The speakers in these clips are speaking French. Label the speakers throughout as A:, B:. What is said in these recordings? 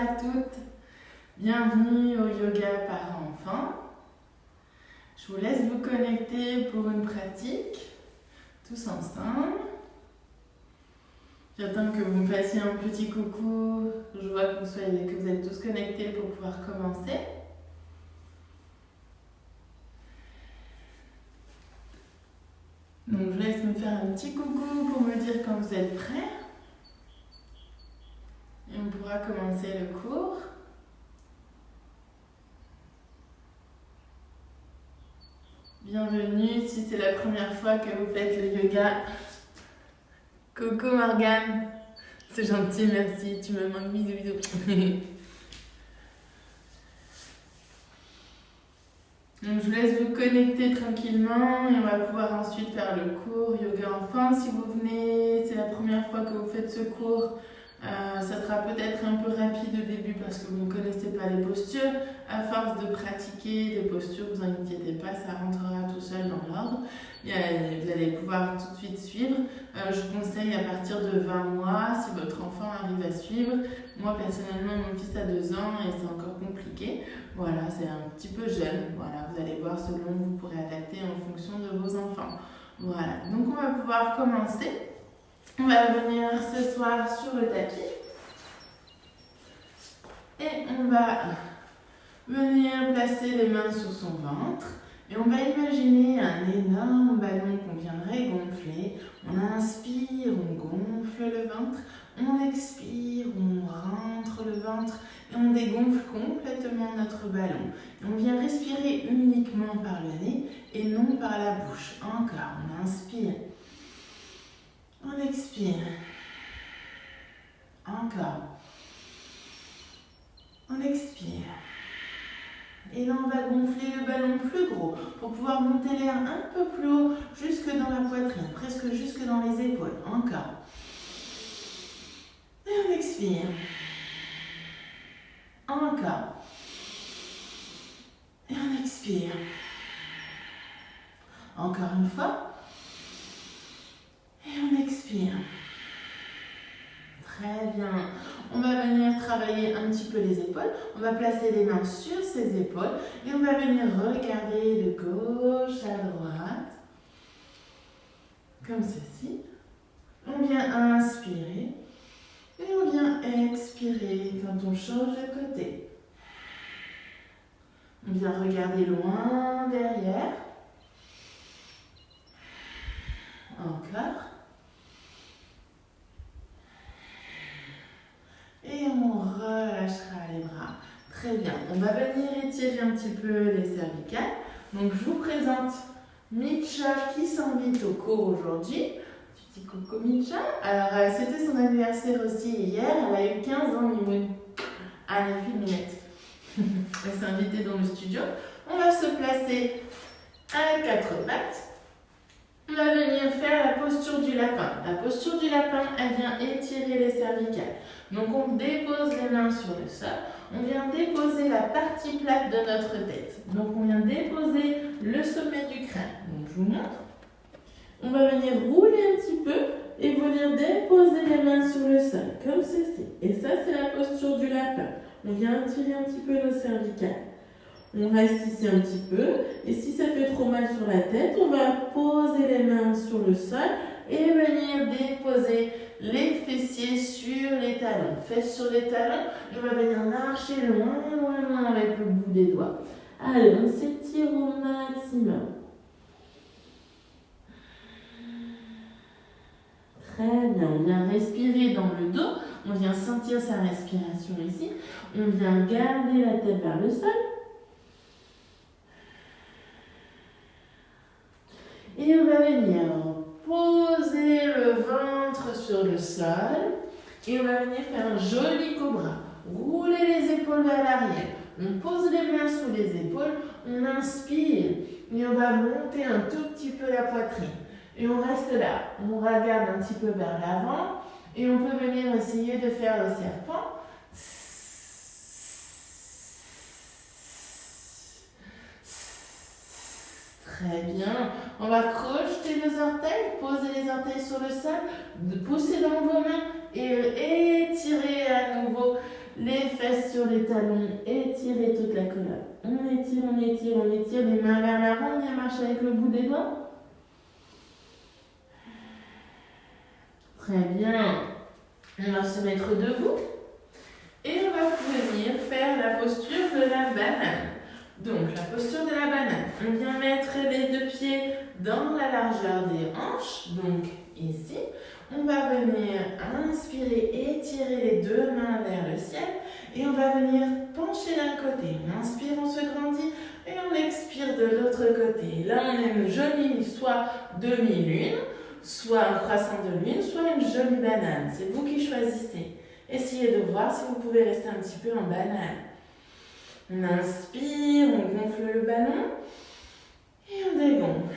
A: à toutes, bienvenue au yoga parents-enfants. Je vous laisse vous connecter pour une pratique, tous ensemble. J'attends que vous me fassiez un petit coucou, je vois que vous êtes tous connectés pour pouvoir commencer. Donc je vous laisse me faire un petit coucou pour me dire quand vous êtes prêts. Et on pourra commencer le cours. Bienvenue si c'est la première fois que vous faites le yoga. Coucou Morgane, c'est gentil, merci, tu me manques, bisous. Donc je vous laisse vous connecter tranquillement et on va pouvoir ensuite faire le cours yoga enfant. Si vous venez, c'est la première fois que vous faites ce cours, ça sera peut-être un peu rapide au début parce que vous ne connaissez pas les postures. À force de pratiquer des postures, vous inquiétez pas, ça rentrera tout seul dans l'ordre. Vous allez pouvoir tout de suite suivre. Je conseille à partir de 20 mois, si votre enfant arrive à suivre. Moi personnellement, mon fils a 2 ans et c'est encore compliqué. Voilà, c'est un petit peu jeune. Voilà, vous allez voir selon vous pourrez adapter en fonction de vos enfants. Voilà, donc on va pouvoir commencer. On va venir ce soir sur le tapis. Et on va venir placer les mains sur son ventre. Et on va imaginer un énorme ballon qu'on viendrait gonfler. On inspire, on gonfle le ventre. On expire, on rentre le ventre. Et on dégonfle complètement notre ballon. Et on vient respirer uniquement par le nez et non par la bouche. Encore, on inspire. On expire. Encore. On expire. Et là, on va gonfler le ballon plus gros pour pouvoir monter l'air un peu plus haut, jusque dans la poitrine, presque jusque dans les épaules. Encore. Et on expire. Encore. Et on expire. Encore une fois. Et on expire. Très bien. On va venir travailler un petit peu les épaules. On va placer les mains sur ses épaules et on va venir regarder de gauche à droite. Comme ceci. On vient inspirer et on vient expirer quand on change de côté. On vient regarder loin derrière. Encore. Et on relâchera les bras. Très bien. On va venir étirer un petit peu les cervicales. Donc je vous présente Mitcha qui s'invite au cours aujourd'hui. Petit coucou Mitcha. Alors c'était son anniversaire aussi hier. Elle a eu 15 ans, Mimoun. Allez, filmette. Elle s'est invitée dans le studio. On va se placer à 4 pattes. On va venir faire la posture du lapin. La posture du lapin, elle vient étirer les cervicales. Donc on dépose les mains sur le sol. On vient déposer la partie plate de notre tête. Donc on vient déposer le sommet du crâne. Donc je vous montre. On va venir rouler un petit peu et venir déposer les mains sur le sol, comme ceci. Et ça, c'est la posture du lapin. On vient tirer un petit peu nos cervicales. On reste ici un petit peu. Et si ça fait trop mal sur la tête, on va poser les mains sur le sol et venir déposer les fessiers sur les talons. Fesses sur les talons. Et on va venir marcher loin, loin, loin avec le bout des doigts. Allez, on s'étire au maximum. Très bien. On vient respirer dans le dos. On vient sentir sa respiration ici. On vient garder la tête vers le sol. Et on va venir poser le ventre sur le sol. Et on va venir faire un joli cobra. Rouler les épaules vers l'arrière. On pose les mains sous les épaules. On inspire. Et on va monter un tout petit peu la poitrine. Et on reste là. On regarde un petit peu vers l'avant. Et on peut venir essayer de faire le serpent. Très bien. On va crocheter nos orteils, poser les orteils sur le sol, pousser dans vos mains et étirer à nouveau les fesses sur les talons, étirez toute la colonne. On étire, on étire, on étire, les mains vers l'avant, on vient marcher avec le bout des doigts. Très bien. On va se mettre debout et on va venir faire la posture de la banane. Donc, la posture de la banane, on vient mettre les deux pieds dans la largeur des hanches, donc ici. On va venir inspirer, étirer les deux mains vers le ciel et on va venir pencher d'un côté. On inspire, on se grandit et on expire de l'autre côté. Là, on a une jolie, soit demi-lune, soit un croissant de lune, soit une jolie banane. C'est vous qui choisissez. Essayez de voir si vous pouvez rester un petit peu en banane. On inspire, on gonfle le ballon et on dégonfle.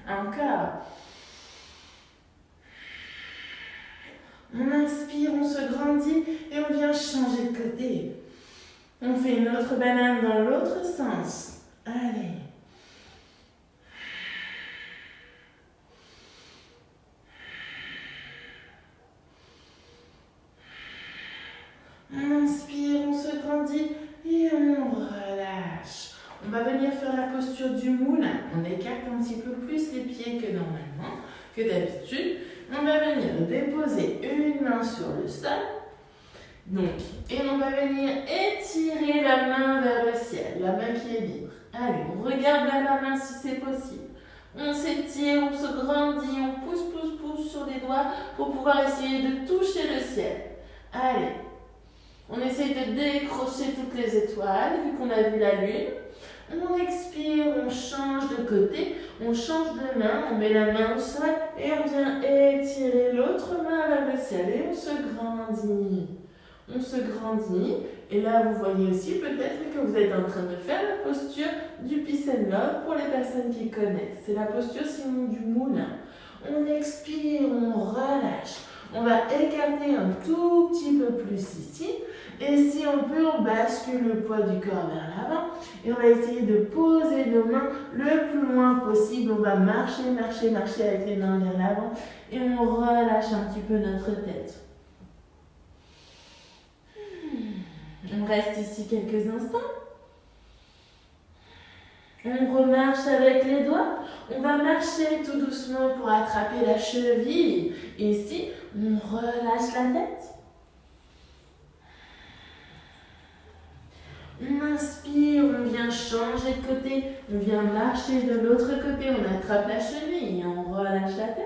A: Encore. On inspire, on se grandit et on vient changer de côté. On fait une autre banane dans l'autre sens. Allez. On inspire, on se grandit et on relâche. On va venir faire la posture du moulin. On écarte un petit peu plus les pieds que normalement, que d'habitude. On va venir déposer une main sur le sol. Donc, et on va venir étirer la main vers le ciel, la main qui est libre. Allez, on regarde vers la main si c'est possible. On s'étire, on se grandit, on pousse, pousse, pousse sur les doigts pour pouvoir essayer de toucher le ciel. Allez. On essaye de décrocher toutes les étoiles, vu qu'on a vu la lune. On expire, on change de côté, on change de main, on met la main au sol et on vient étirer l'autre main vers le ciel et on se grandit. On se grandit et là vous voyez aussi peut-être que vous êtes en train de faire la posture du Peace and Love pour les personnes qui connaissent. C'est la posture sinon du moulin. On expire, on relâche. On va écarter un tout petit peu plus ici. Et si on peut, on bascule le poids du corps vers l'avant. Et on va essayer de poser nos mains le plus loin possible. On va marcher, marcher, marcher avec les mains vers l'avant. Et on relâche un petit peu notre tête. On reste ici quelques instants. On remarche avec les doigts. On va marcher tout doucement pour attraper la cheville. Ici, on relâche la tête. On inspire, on vient changer de côté. On vient marcher de l'autre côté. On attrape la cheville et on relâche la tête.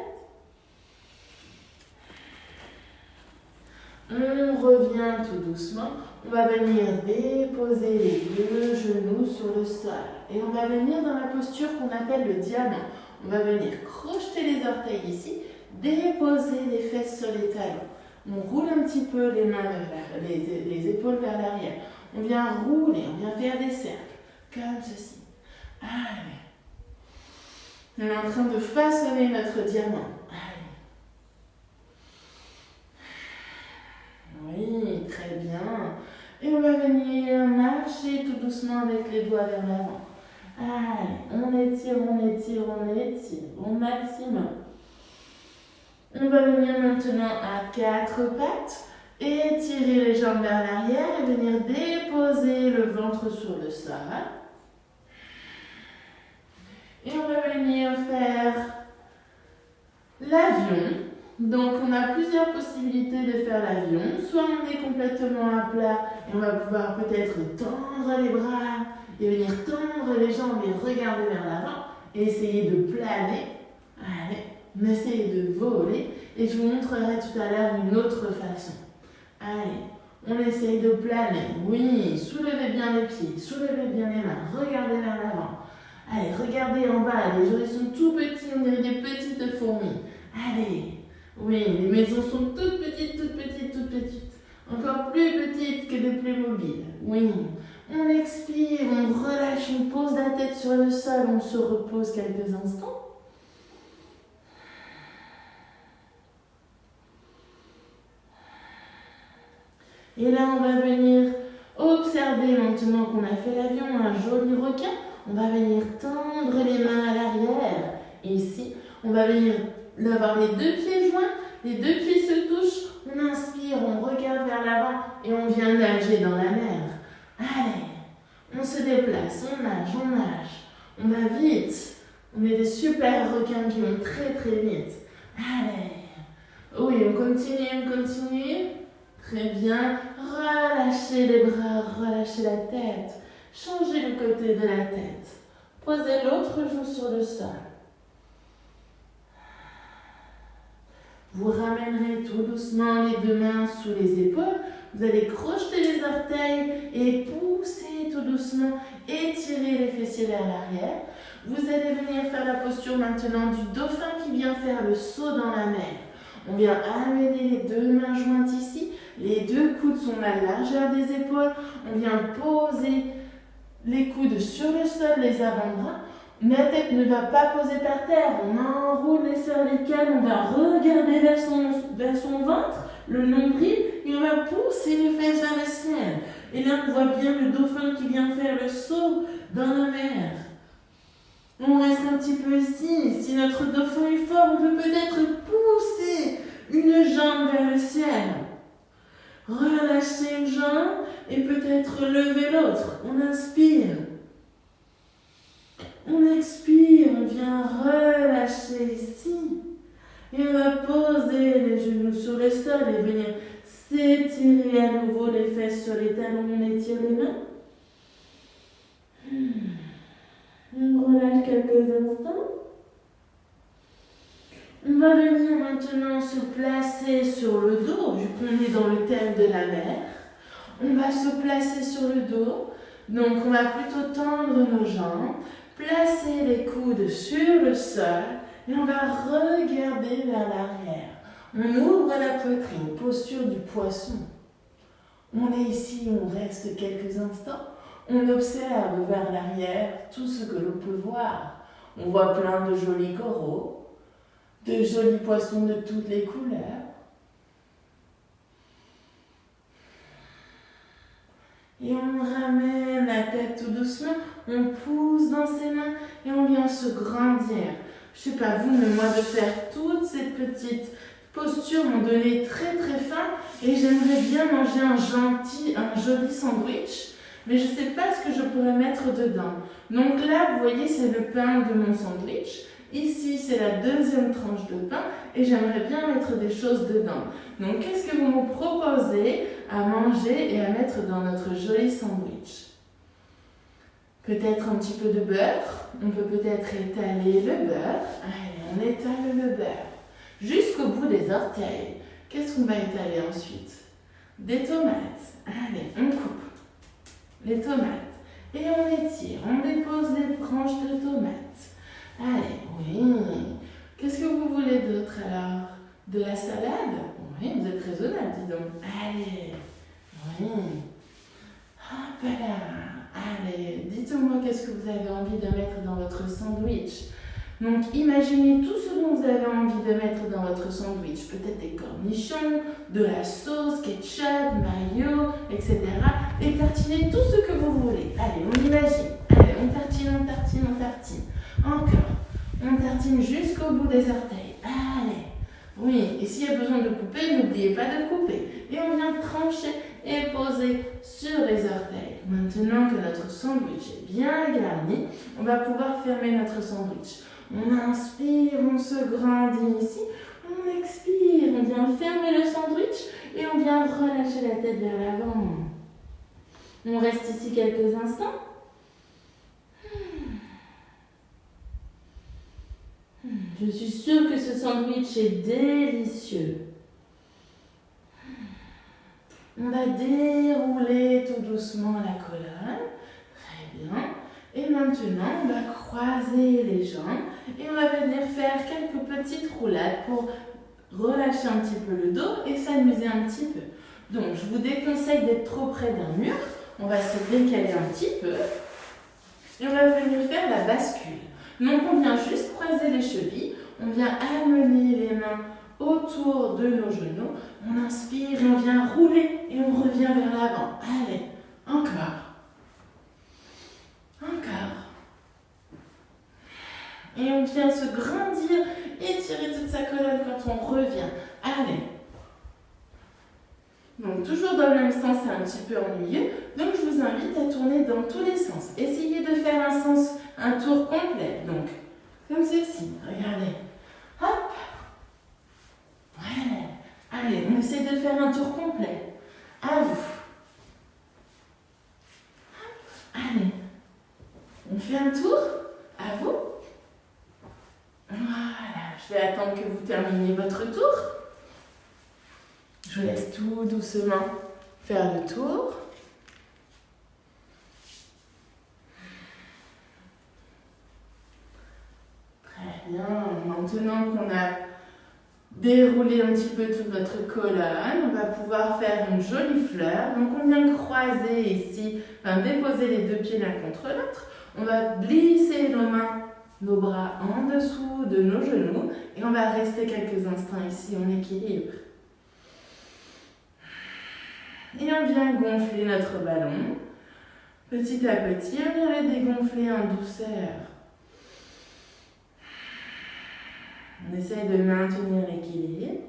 A: On revient tout doucement. On va venir déposer les deux genoux sur le sol. Et on va venir dans la posture qu'on appelle le diamant. On va venir crocheter les orteils ici, déposer les fesses sur les talons. On roule un petit peu les mains vers les épaules vers l'arrière. On vient rouler, on vient faire des cercles, comme ceci. Allez. On est en train de façonner notre diamant. Allez. Oui, très bien. Et on va venir marcher tout doucement avec les doigts vers l'avant. Allez, on étire, on étire, on étire au maximum. On va venir maintenant à quatre pattes, étirer les jambes vers l'arrière et venir déposer le ventre sur le sol. Et on va venir faire l'avion. Donc on a plusieurs possibilités de faire l'avion. Soit on est complètement à plat et on va pouvoir peut-être tendre les bras et venir tendre les jambes et regarder vers l'avant et essayer de planer. Allez, on essaye de voler et je vous montrerai tout à l'heure une autre façon. Allez, on essaye de planer. Oui, soulevez bien les pieds, soulevez bien les mains, regardez vers l'avant. Allez, regardez en bas, les journées sont tout petits, on dirait des petites fourmis. Allez, oui, les maisons sont toutes petites, toutes petites, toutes petites. Encore plus petites que les plus mobiles. Oui, on expire, on relâche, on pose la tête sur le sol, on se repose quelques instants. Et là, on va venir observer maintenant qu'on a fait l'avion, un joli requin. On va venir tendre les mains à l'arrière. Et ici, on va venir avoir les deux pieds joints, les deux pieds se touchent. On inspire, on regarde vers l'avant et on vient nager dans la mer. Allez, on se déplace, on nage. On va vite. On est des super requins qui vont très très vite. Allez. Oui, on continue. Très bien. Relâchez les bras, relâchez la tête. Changez le côté de la tête. Posez l'autre joue sur le sol. Vous ramènerez tout doucement les deux mains sous les épaules. Vous allez crocheter les orteils et pousser tout doucement. Étirez les fessiers vers l'arrière. Vous allez venir faire la posture maintenant du dauphin qui vient faire le saut dans la mer. On vient amener les deux mains jointes ici. Les deux coudes sont à la largeur des épaules. On vient poser les coudes sur le sol, les avant-bras. La tête ne va pas poser par terre. On enroule les cervicales. On va regarder vers son ventre, le nombril, et on va pousser les fesses vers le ciel. Et là, on voit bien le dauphin qui vient faire le saut dans la mer. On reste un petit peu ici. Si notre dauphin est fort, on peut peut-être pousser une jambe vers le ciel. Relâcher une jambe et peut-être lever l'autre. On inspire. On expire. On vient relâcher ici. Et on va poser les genoux sur le sol et venir s'étirer à nouveau les fesses sur les talons. On étire les mains. On relâche quelques instants. On va venir maintenant se placer sur le dos, vu qu'on est dans le thème de la mer. On va se placer sur le dos. Donc on va plutôt tendre nos jambes, placer les coudes sur le sol et on va regarder vers l'arrière. On ouvre la poitrine, posture du poisson. On est ici, on reste quelques instants. On observe vers l'arrière tout ce que l'on peut voir. On voit plein de jolis coraux, de jolis poissons de toutes les couleurs. Et on ramène la tête tout doucement, on pousse dans ses mains et on vient se grandir. Je ne sais pas vous, mais moi de faire toutes ces petites postures m'ont donné très très faim et j'aimerais bien manger un joli sandwich. Mais je ne sais pas ce que je pourrais mettre dedans. Donc là, vous voyez, c'est le pain de mon sandwich. Ici, c'est la deuxième tranche de pain et j'aimerais bien mettre des choses dedans. Donc, qu'est-ce que vous me proposez à manger et à mettre dans notre joli sandwich? Peut-être un petit peu de beurre. On peut peut-être étaler le beurre. Allez, on étale le beurre jusqu'au bout des orteils. Qu'est-ce qu'on va étaler ensuite? Des tomates. Allez, on coupe les tomates et on étire, on dépose les branches de tomates. Allez, oui. Qu'est-ce que vous voulez d'autre alors? De la salade? Oui, vous êtes raisonnable, dis donc. Allez, oui. Hop là. Allez, dites-moi qu'est-ce que vous avez envie de mettre dans votre sandwich. Donc, imaginez tout ce dont vous avez envie de mettre dans votre sandwich. Peut-être des cornichons, de la sauce, ketchup, mayo, etc. Et tartinez tout ce que vous voulez. Allez, on imagine. Allez, on tartine. Encore. On tartine jusqu'au bout des orteils. Allez. Oui, et s'il y a besoin de couper, n'oubliez pas de couper. Et on vient trancher et poser sur les orteils. Maintenant que notre sandwich est bien garni, on va pouvoir fermer notre sandwich. On inspire, on se grandit ici. On expire, on vient fermer le sandwich et on vient relâcher la tête vers l'avant. On reste ici quelques instants. Je suis sûre que ce sandwich est délicieux. On va dérouler tout doucement la colonne. Très bien. Et maintenant, on va croiser les jambes et on va venir faire quelques petites roulades pour relâcher un petit peu le dos et s'amuser un petit peu. Donc, je vous déconseille d'être trop près d'un mur. On va se décaler un petit peu et on va venir faire la bascule. Donc, on vient juste croiser les chevilles. On vient amener les mains autour de nos genoux. On inspire et on vient rouler et on revient vers l'avant. Allez, encore. Et on vient se grandir, étirer toute sa colonne quand on revient. Allez. Donc Donc toujours dans le même sens, c'est un petit peu ennuyeux. Donc je vous invite à tourner dans tous les sens. Essayez de faire un tour complet. Donc, comme ceci, regardez. Hop. Ouais. Allez, on essaie de faire un tour complet. À vous. Hop. Allez. On fait un tour. À vous. Voilà. Je vais attendre que vous terminiez votre tour. Je vous laisse tout doucement faire le tour. Très bien. Maintenant qu'on a déroulé un petit peu toute notre colonne, on va pouvoir faire une jolie fleur. Donc on vient croiser ici, déposer les deux pieds l'un contre l'autre. On va glisser nos mains, nos bras en dessous de nos genoux et on va rester quelques instants ici en équilibre. Et on vient gonfler notre ballon. Petit à petit, on vient le dégonfler en douceur. On essaye de maintenir l'équilibre.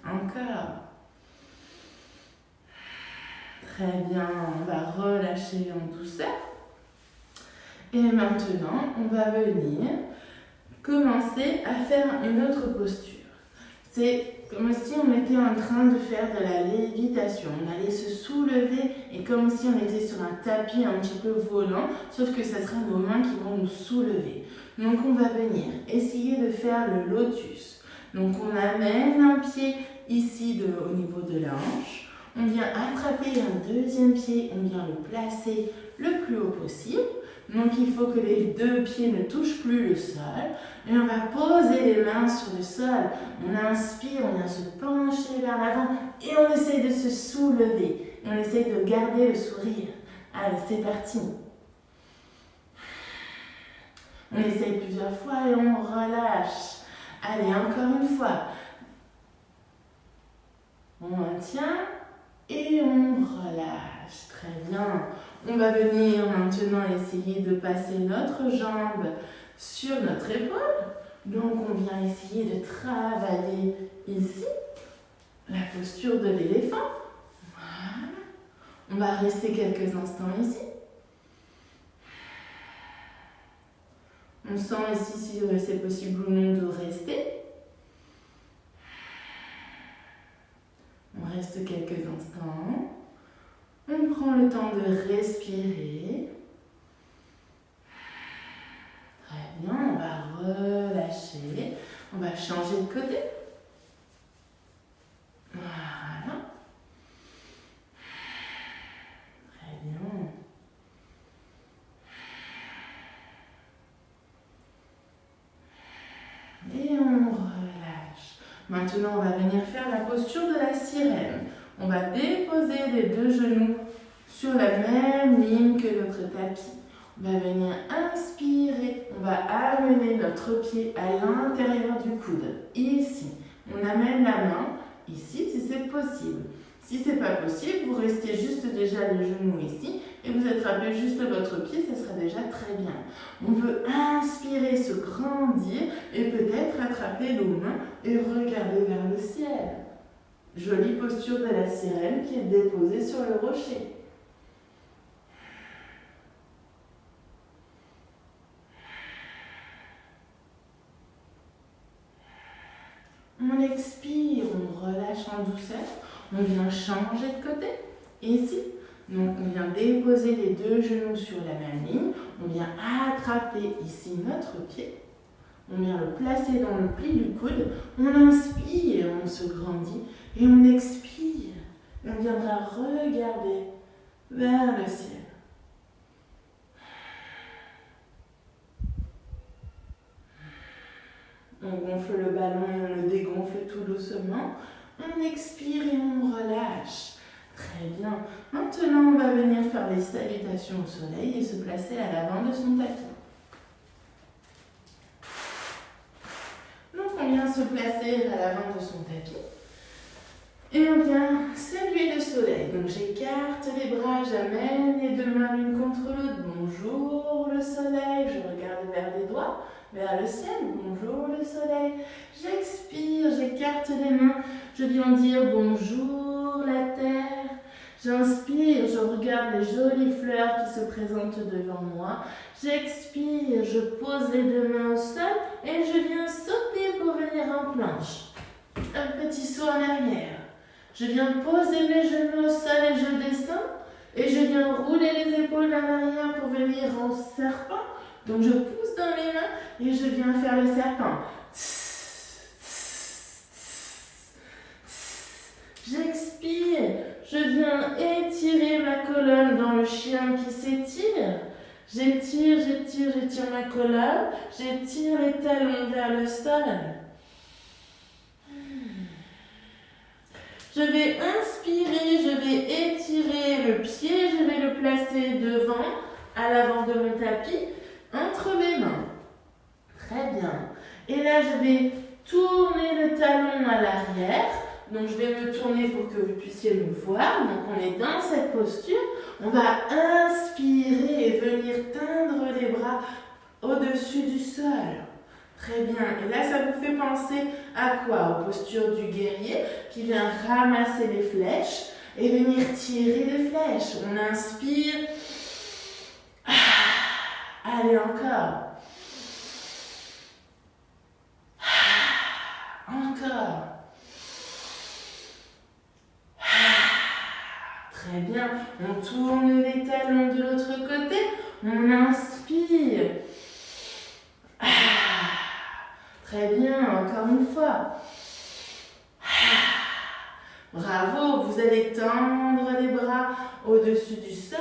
A: Encore. Très bien, on va relâcher en douceur. Et maintenant, on va venir commencer à faire une autre posture. C'est comme si on était en train de faire de la lévitation. On allait se soulever et comme si on était sur un tapis un petit peu volant, sauf que ce sera nos mains qui vont nous soulever. Donc on va venir essayer de faire le lotus. Donc on amène un pied ici au niveau de la hanche. On vient attraper un deuxième pied, on vient le placer le plus haut possible. Donc il faut que les deux pieds ne touchent plus le sol. Et on va poser les mains sur le sol. On inspire, on vient se pencher vers l'avant et on essaye de se soulever. Et on essaye de garder le sourire. Allez, c'est parti. On essaye plusieurs fois et on relâche. Allez, encore une fois. On maintient et on relâche. Très bien. On va venir maintenant essayer de passer notre jambe sur notre épaule. Donc on vient essayer de travailler ici la posture de l'éléphant. Voilà. On va rester quelques instants ici. On sent ici si c'est possible ou non de rester. On reste quelques instants. On prend le temps de respirer. Très bien, on va relâcher. On va changer de côté. Voilà. Très bien. Et on relâche. Maintenant, on va venir faire la posture de la sirène. On va déposer les deux genoux sur la même ligne que notre tapis. On va venir inspirer. On va amener notre pied à l'intérieur du coude. Ici, on amène la main ici si c'est possible. Si ce n'est pas possible, vous restez juste déjà les genoux ici et vous attrapez juste votre pied, ça sera déjà très bien. On peut inspirer, se grandir et peut-être attraper nos mains et regarder vers le ciel. Jolie posture de la sirène qui est déposée sur le rocher. On expire, on relâche en douceur. On vient changer de côté. Et ici, donc on vient déposer les deux genoux sur la même ligne. On vient attraper ici notre pied. On vient le placer dans le pli du coude. On inspire, on se grandit. Et on expire. Et on viendra regarder vers le ciel. On gonfle le ballon et on le dégonfle tout doucement. On expire et on relâche. Très bien. Maintenant, on va venir faire les salutations au soleil et se placer à l'avant de son tapis. Donc, on vient se placer à l'avant de son tapis. Et on vient saluer le soleil. Donc, j'écarte les bras, j'amène les deux mains l'une contre l'autre. Bonjour le soleil, je regarde vers les doigts. vers le ciel. Bonjour le soleil. J'expire, j'écarte les mains. Je viens dire bonjour la terre. J'inspire, je regarde les jolies fleurs qui se présentent devant moi. J'expire, je pose les deux mains au sol et je viens sauter pour venir en planche. Un petit saut en arrière. Je viens poser mes genoux au sol et je descends. Et je viens rouler les épaules vers l'arrière pour venir en serpent. Donc je pousse dans mes mains et je viens faire le serpent. J'expire. Je viens étirer ma colonne dans le chien qui s'étire. J'étire ma colonne. J'étire les talons vers le sol. Je vais inspirer, je vais étirer le pied, je vais le placer devant, à l'avant de mon tapis, entre mes mains. Très bien. Et là, je vais tourner le talon à l'arrière. Donc, je vais me tourner pour que vous puissiez me voir. Donc, on est dans cette posture. On va inspirer et venir tendre les bras au-dessus du sol. Très bien. Et là, ça vous fait penser à quoi? Aux postures du guerrier qui vient ramasser les flèches et venir tirer les flèches. On inspire. Allez, encore. Encore. Très bien. On tourne les talons de l'autre côté. On inspire. Très bien, encore une fois. Bravo, vous allez tendre les bras au-dessus du sol.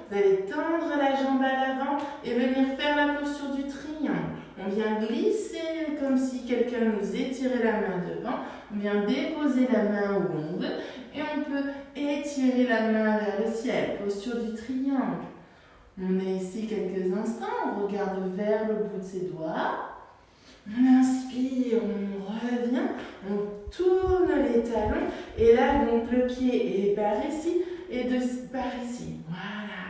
A: Vous allez tendre la jambe à l'avant et venir faire la posture du triangle. On vient glisser comme si quelqu'un nous étirait la main devant. On vient déposer la main où on veut et on peut étirer la main vers le ciel. Posture du triangle. On est ici quelques instants. On regarde vers le bout de ses doigts. On inspire, on revient, on tourne les talons et là donc le pied est par ici et par ici. Voilà.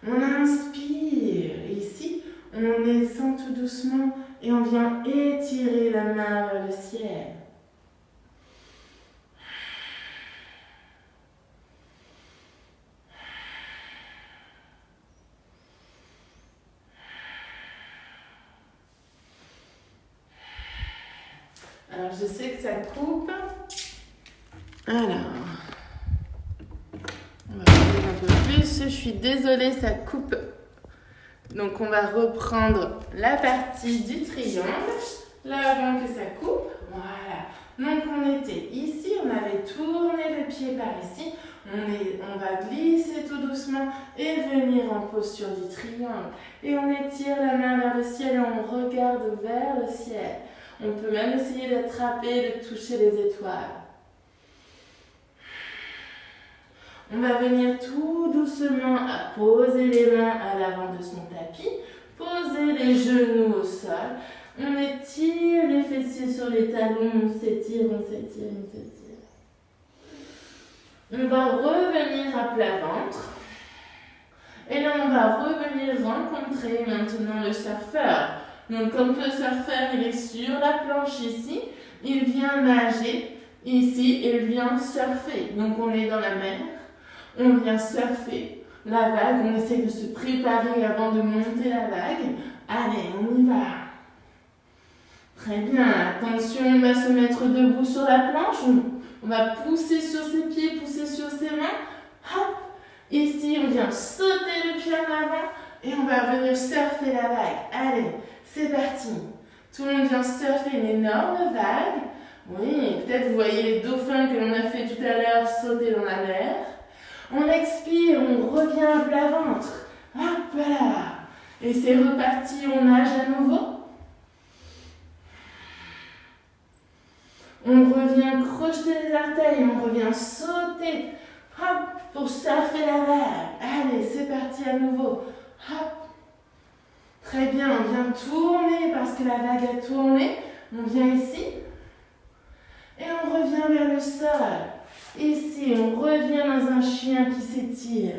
A: On inspire ici, on descend tout doucement et on vient étirer la main vers le ciel. Alors, je sais que ça coupe. Alors, on va regarder un peu plus. Je suis désolée, ça coupe. Donc, on va reprendre la partie du triangle. Là, avant que ça coupe. Voilà. Donc, on était ici. On avait tourné le pied par ici. On va glisser tout doucement et venir en posture du triangle. Et on étire la main vers le ciel et on regarde vers le ciel. On peut même essayer d'attraper, de toucher les étoiles. On va venir tout doucement à poser les mains à l'avant de son tapis, poser les genoux au sol. On étire les fessiers sur les talons, on s'étire, on s'étire, on s'étire. On va revenir à plat ventre. Et là, on va revenir rencontrer maintenant le surfeur. Donc, comme le surfeur, il est sur la planche ici, il vient nager ici et il vient surfer. Donc, on est dans la mer, on vient surfer la vague, on essaie de se préparer avant de monter la vague. Allez, on y va. Très bien, attention, on va se mettre debout sur la planche, on va pousser sur ses pieds, pousser sur ses mains. Hop, ici, on vient sauter le pied en avant et on va venir surfer la vague. Allez. C'est parti. Tout le monde vient surfer une énorme vague. Oui, peut-être vous voyez les dauphins que l'on a fait tout à l'heure sauter dans la mer. On expire, on revient à plat ventre. Hop là. Et c'est reparti, on nage à nouveau. On revient crocheter les orteils, on revient sauter. Hop, pour surfer la vague. Allez, c'est parti à nouveau. Hop. Très bien, on vient tourner parce que la vague a tourné. On vient ici. Et on revient vers le sol. Ici, on revient dans un chien qui s'étire.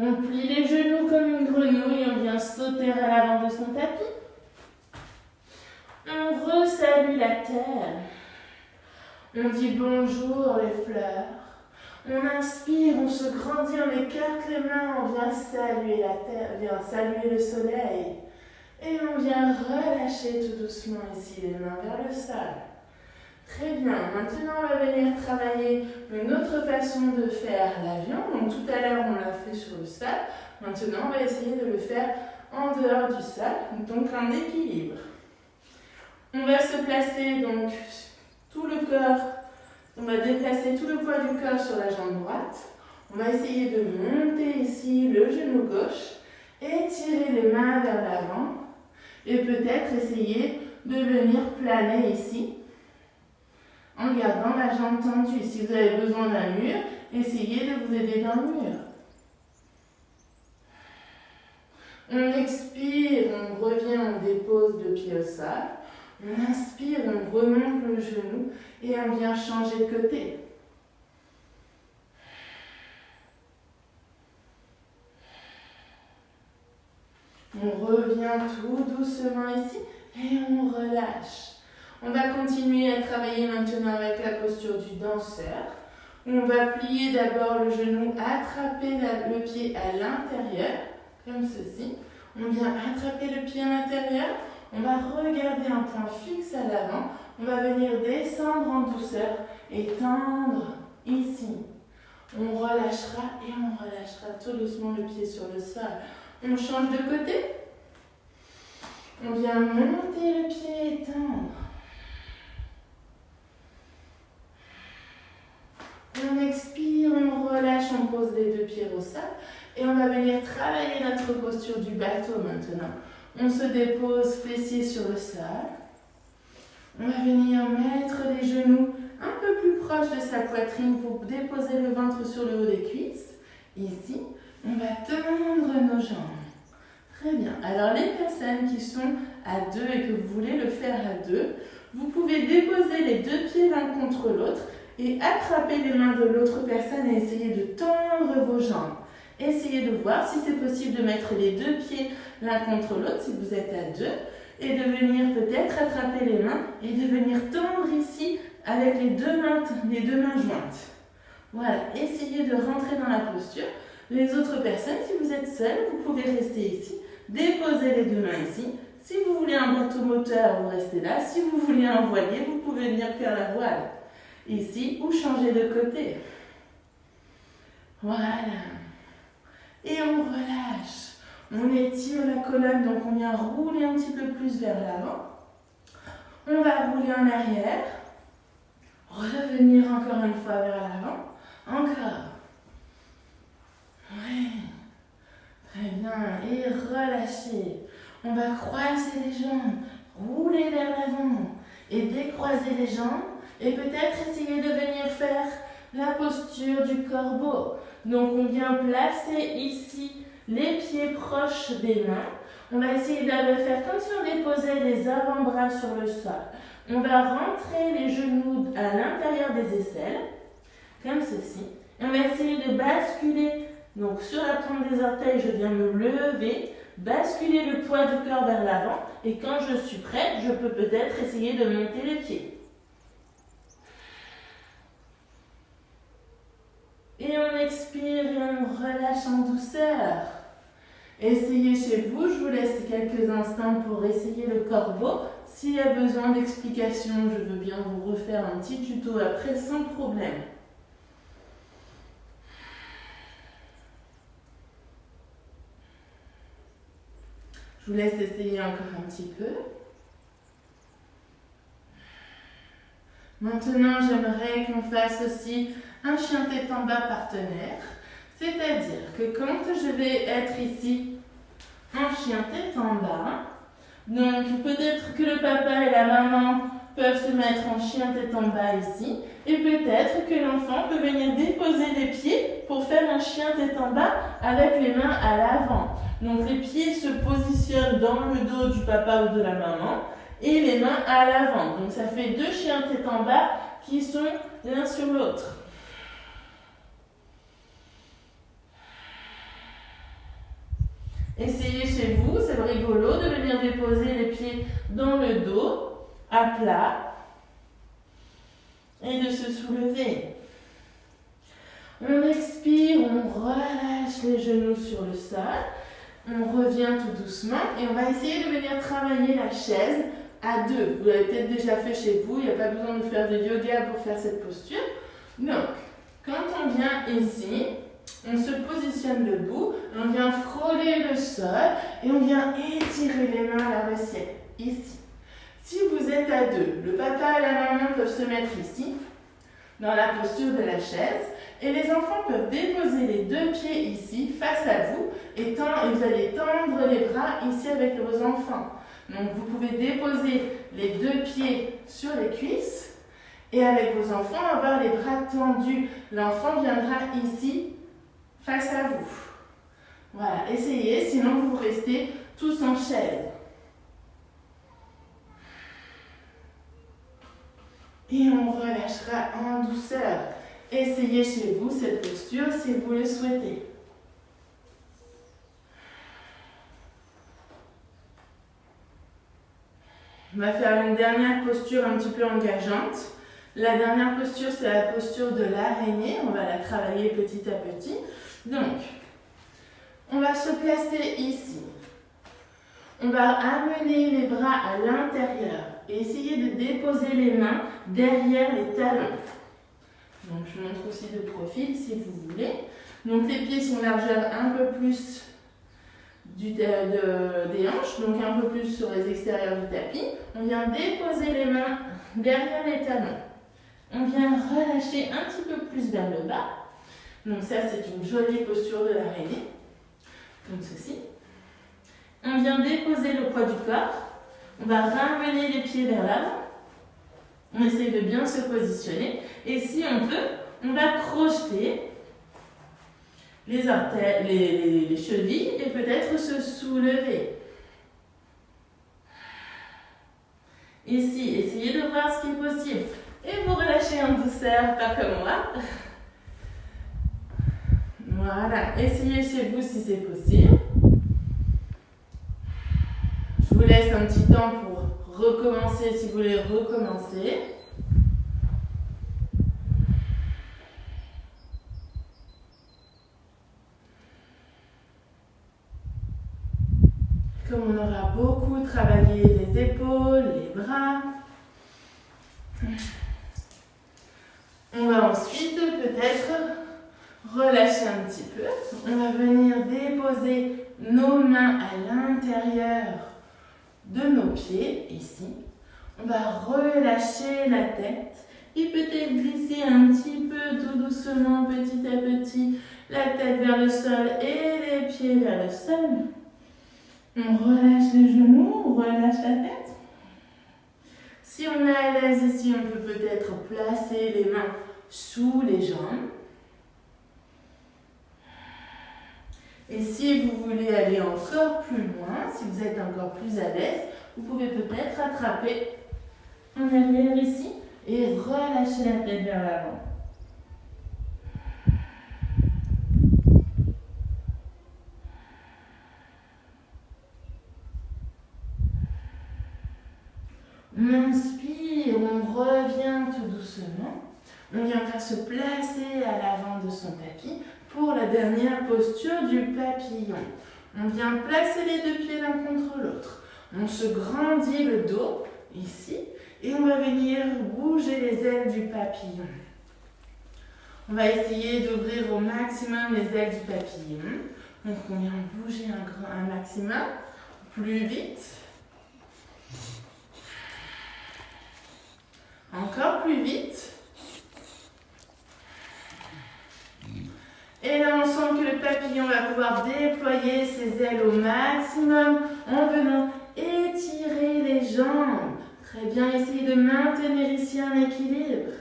A: On plie les genoux comme une grenouille et on vient sauter à l'avant de son tapis. On resalue la terre. On dit bonjour les fleurs. On inspire, on se grandit, on écarte les mains, on vient saluer la terre, on vient saluer le soleil. Et on vient relâcher tout doucement ici les mains vers le sol. Très bien, maintenant on va venir travailler une autre façon de faire l'avion. Donc tout à l'heure on l'a fait sur le sol. Maintenant on va essayer de le faire en dehors du sol, donc en équilibre. On va se placer donc tout le corps, on va déplacer tout le poids du corps sur la jambe droite. On va essayer de monter ici le genou gauche, étirer les mains vers l'avant et peut-être essayer de venir planer ici en gardant la jambe tendue. Si vous avez besoin d'un mur, essayez de vous aider dans le mur. On expire, on revient, on dépose le pied au sol. On inspire, on remonte le genou et on vient changer de côté. On revient tout doucement ici et on relâche. On va continuer à travailler maintenant avec la posture du danseur. On va plier d'abord le genou, attraper le pied à l'intérieur, comme ceci. On vient attraper le pied à l'intérieur. On va regarder un point fixe à l'avant. On va venir descendre en douceur et tendre ici. On relâchera et on relâchera tout doucement le pied sur le sol. On change de côté. On vient monter le pied et tendre. On expire, on relâche, on pose les deux pieds au sol. Et on va venir travailler notre posture du bateau maintenant. On se dépose fessiers sur le sol. On va venir mettre les genoux un peu plus proches de sa poitrine pour déposer le ventre sur le haut des cuisses. Ici, on va tendre nos jambes. Très bien. Alors les personnes qui sont à deux et que vous voulez le faire à deux, vous pouvez déposer les deux pieds l'un contre l'autre et attraper les mains de l'autre personne et essayer de tendre vos jambes. Essayez de voir si c'est possible de mettre les deux pieds l'un contre l'autre si vous êtes à deux et de venir peut-être attraper les mains et de venir tendre ici avec les deux mains jointes. Voilà, essayez de rentrer dans la posture. Les autres personnes, si vous êtes seul, vous pouvez rester ici, déposer les deux mains ici. Si vous voulez un bateau moteur, vous restez là. Si vous voulez un voilier, vous pouvez venir faire la voile ici ou changer de côté. Voilà. Et on relâche. On étire la colonne, donc on vient rouler un petit peu plus vers l'avant. On va rouler en arrière. Revenir encore une fois vers l'avant. Encore. Ouais. Très bien. Et relâcher. On va croiser les jambes. Rouler vers l'avant. Et décroiser les jambes. Et peut-être essayer de venir faire la posture du corbeau. Donc on vient placer ici les pieds proches des mains. On va essayer de faire comme si on déposait les avant-bras sur le sol. On va rentrer les genoux à l'intérieur des aisselles, comme ceci. Et on va essayer de basculer, donc sur la pointe des orteils, je viens me lever, basculer le poids du corps vers l'avant. Et quand je suis prête, je peux peut-être essayer de monter les pieds. Et on expire et on relâche en douceur. Essayez chez vous, je vous laisse quelques instants pour essayer le corbeau. S'il y a besoin d'explications, je veux bien vous refaire un petit tuto après sans problème. Je vous laisse essayer encore un petit peu. Maintenant, j'aimerais qu'on fasse aussi un chien tête en bas partenaire. C'est-à-dire que quand je vais être ici en chien tête en bas, donc peut-être que le papa et la maman peuvent se mettre en chien tête en bas ici, et peut-être que l'enfant peut venir déposer les pieds pour faire un chien tête en bas avec les mains à l'avant. Donc les pieds se positionnent dans le dos du papa ou de la maman et les mains à l'avant. Donc ça fait deux chiens tête en bas qui sont l'un sur l'autre. Essayez chez vous, c'est rigolo de venir déposer les pieds dans le dos, à plat, et de se soulever. On expire, on relâche les genoux sur le sol, on revient tout doucement et on va essayer de venir travailler la chaise à deux. Vous l'avez peut-être déjà fait chez vous, il n'y a pas besoin de faire de yoga pour faire cette posture. Donc, quand on vient ici, on se positionne debout, on vient frôler le sol et on vient étirer les mains vers le ciel, ici. Si vous êtes à deux, le papa et la maman peuvent se mettre ici, dans la posture de la chaise, et les enfants peuvent déposer les deux pieds ici, face à vous, et vous allez tendre les bras ici avec vos enfants. Donc vous pouvez déposer les deux pieds sur les cuisses, et avec vos enfants, avoir les bras tendus. L'enfant viendra ici, face à vous. Voilà, essayez, sinon vous restez tous en chaise. Et on relâchera en douceur. Essayez chez vous cette posture si vous le souhaitez. On va faire une dernière posture un petit peu engageante. La dernière posture, c'est la posture de l'araignée. On va la travailler petit à petit. Donc, on va se placer ici. On va amener les bras à l'intérieur et essayer de déposer les mains derrière les talons. Donc, je montre aussi de profil si vous voulez. Donc, les pieds sont largeur un peu plus des hanches, donc un peu plus sur les extérieurs du tapis. On vient déposer les mains derrière les talons. On vient relâcher un petit peu plus vers le bas. Donc ça, c'est une jolie posture de l'araignée, comme ceci. On vient déposer le poids du corps. On va ramener les pieds vers l'avant. On essaie de bien se positionner. Et si on peut, on va crocheter les orteils, les chevilles et peut-être se soulever. Ici, essayez de voir ce qui est possible. Et vous relâchez en douceur, pas comme moi. Voilà, essayez chez vous si c'est possible. Je vous laisse un petit temps pour recommencer si vous voulez recommencer. Comme on aura beaucoup travaillé les épaules, les bras, on va ensuite peut-être relâcher un petit peu. On va venir déposer nos mains à l'intérieur de nos pieds, ici. On va relâcher la tête et peut-être glisser un petit peu tout doucement, petit à petit, la tête vers le sol et les pieds vers le sol. On relâche les genoux, on relâche la tête. Si on est à l'aise ici, on peut peut-être placer les mains sous les jambes. Et si vous voulez aller encore plus loin, si vous êtes encore plus à l'aise, vous pouvez peut-être attraper en arrière ici et relâcher la tête vers l'avant. On inspire, on revient tout doucement. On vient faire se placer à l'avant de son tapis pour la dernière posture du papillon. On vient placer les deux pieds l'un contre l'autre. On se grandit le dos, ici, et on va venir bouger les ailes du papillon. On va essayer d'ouvrir au maximum les ailes du papillon. Donc on vient bouger un maximum, plus vite. Encore plus vite. Et là, on sent que le papillon va pouvoir déployer ses ailes au maximum en venant étirer les jambes. Très bien, essayez de maintenir ici un équilibre.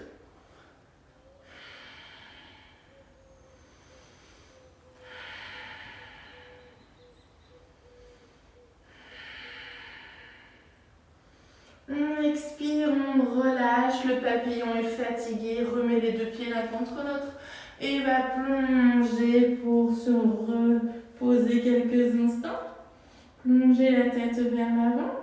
A: On expire, on relâche, le papillon est fatigué, remet les deux pieds l'un contre l'autre et va plonger pour se reposer quelques instants. Plongez la tête vers l'avant.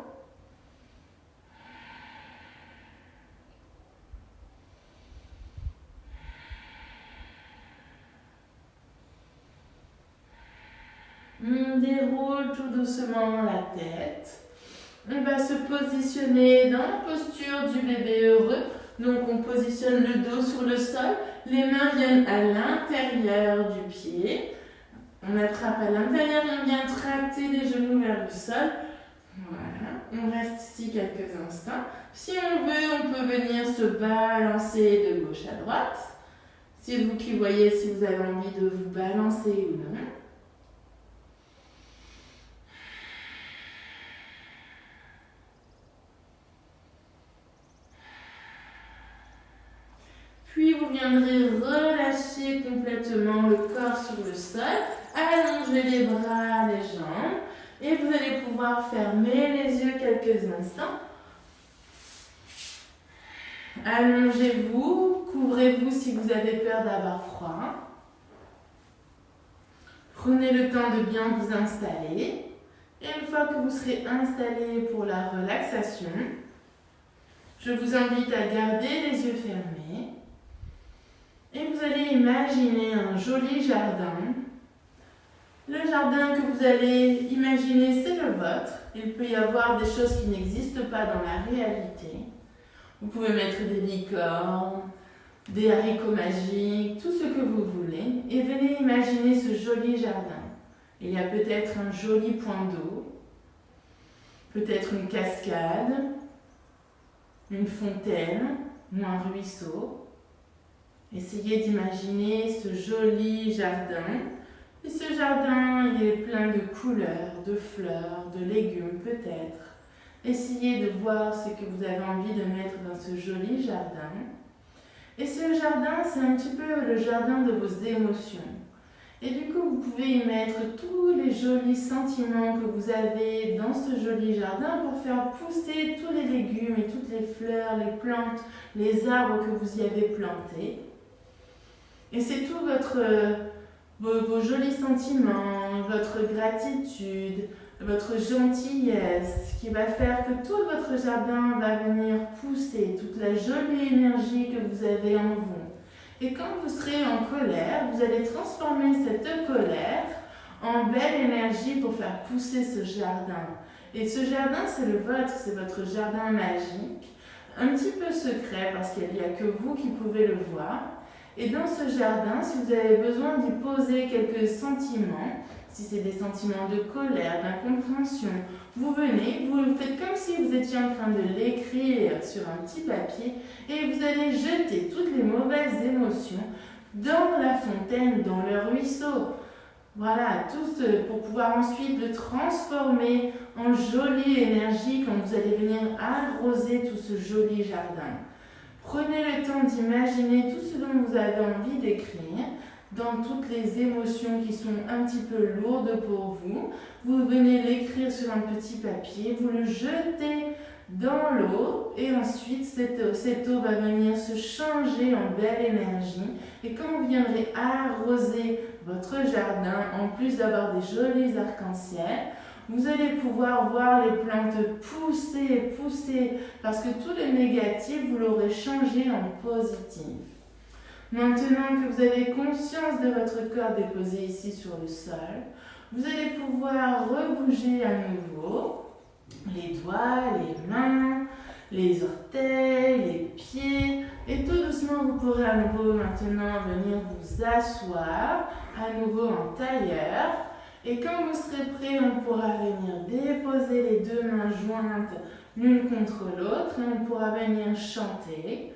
A: On déroule tout doucement la tête. On va se positionner dans la posture du bébé heureux. Donc on positionne le dos sur le sol. Les mains viennent à l'intérieur du pied. On attrape à l'intérieur et on vient tracter les genoux vers le sol. Voilà. On reste ici quelques instants. Si on veut, on peut venir se balancer de gauche à droite. C'est vous qui voyez si vous avez envie de vous balancer ou non. Puis vous viendrez relâcher complètement le corps sur le sol, allonger les bras, les jambes, et vous allez pouvoir fermer les yeux quelques instants. Allongez-vous, couvrez-vous si vous avez peur d'avoir froid. Prenez le temps de bien vous installer. Et une fois que vous serez installé pour la relaxation, je vous invite à garder les yeux fermés. Et vous allez imaginer un joli jardin. Le jardin que vous allez imaginer, c'est le vôtre. Il peut y avoir des choses qui n'existent pas dans la réalité. Vous pouvez mettre des licornes, des haricots magiques, tout ce que vous voulez. Et venez imaginer ce joli jardin. Il y a peut-être un joli point d'eau, peut-être une cascade, une fontaine ou un ruisseau. Essayez d'imaginer ce joli jardin. Et ce jardin, il est plein de couleurs, de fleurs, de légumes peut-être. Essayez de voir ce que vous avez envie de mettre dans ce joli jardin. Et ce jardin, c'est un petit peu le jardin de vos émotions. Et du coup, vous pouvez y mettre tous les jolis sentiments que vous avez dans ce joli jardin pour faire pousser tous les légumes et toutes les fleurs, les plantes, les arbres que vous y avez plantés. Et c'est tout vos jolis sentiments, votre gratitude, votre gentillesse qui va faire que tout votre jardin va venir pousser toute la jolie énergie que vous avez en vous. Et quand vous serez en colère, vous allez transformer cette colère en belle énergie pour faire pousser ce jardin. Et ce jardin, c'est le vôtre, c'est votre jardin magique, un petit peu secret parce qu'il n'y a que vous qui pouvez le voir. Et dans ce jardin, si vous avez besoin d'y poser quelques sentiments, si c'est des sentiments de colère, d'incompréhension, vous venez, vous faites comme si vous étiez en train de l'écrire sur un petit papier et vous allez jeter toutes les mauvaises émotions dans la fontaine, dans le ruisseau. Voilà, tout pour pouvoir ensuite le transformer en jolie énergie quand vous allez venir arroser tout ce joli jardin. Prenez le temps d'imaginer tout ce dont vous avez envie d'écrire dans toutes les émotions qui sont un petit peu lourdes pour vous. Vous venez l'écrire sur un petit papier, vous le jetez dans l'eau et ensuite cette eau va venir se changer en belle énergie. Et quand vous viendrez arroser votre jardin, en plus d'avoir des jolis arcs-en-ciel, vous allez pouvoir voir les plantes pousser, pousser, parce que tout le négatif, vous l'aurez changé en positif. Maintenant que vous avez conscience de votre corps déposé ici sur le sol, vous allez pouvoir rebouger à nouveau les doigts, les mains, les orteils, les pieds. Et tout doucement, vous pourrez à nouveau maintenant venir vous asseoir, à nouveau en tailleur. Et quand vous serez prêt, on pourra venir déposer les deux mains jointes l'une contre l'autre et on pourra venir chanter.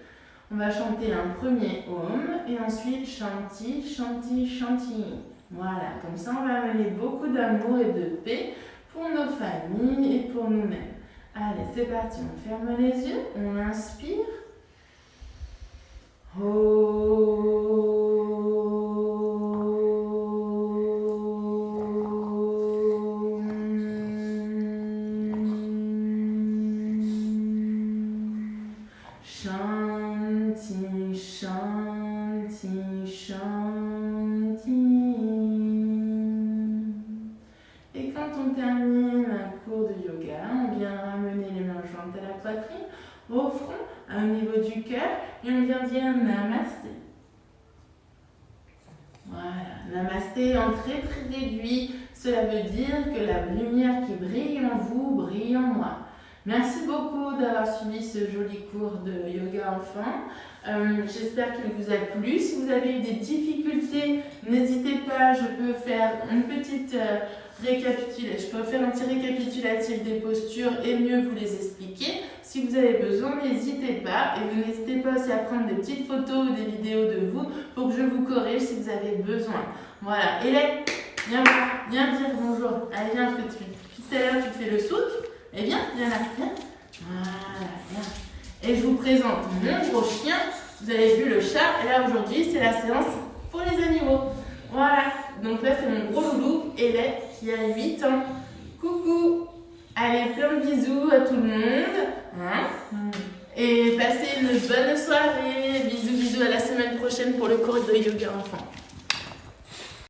A: On va chanter un premier Om et ensuite Shanti, Shanti, Shanti. Voilà, comme ça on va amener beaucoup d'amour et de paix pour nos familles et pour nous-mêmes. Allez, c'est parti, on ferme les yeux, on inspire. Shanti, Shanti, Shanti. Et quand on termine au front, au niveau du cœur, et on vient dire namasté. Voilà, namasté en très très réduit. Cela veut dire que la lumière qui brille en vous brille en moi. Merci beaucoup d'avoir suivi ce joli cours de yoga enfant. J'espère qu'il vous a plu. Si vous avez eu des difficultés, n'hésitez pas, je peux faire une petite récapitulation. Je peux faire un petit récapitulatif des postures et mieux vous les expliquer. Si vous avez besoin, n'hésitez pas. Et vous n'hésitez pas aussi à prendre des petites photos ou des vidéos de vous pour que je vous corrige si vous avez besoin. Voilà. Hélène, viens dire bonjour. Allez, viens, parce que depuis tout à l'heure, tu fais le souk. Et viens là, viens. Voilà, viens. Et je vous présente mon gros chien. Vous avez vu le chat. Et là, aujourd'hui, c'est la séance pour les animaux. Voilà. Donc là, c'est mon gros loulou, Hélène, qui a 8 ans. Coucou. Allez, plein de bisous à tout le monde. Et passez une bonne soirée. Bisous, bisous, à la semaine prochaine pour le cours de yoga enfant.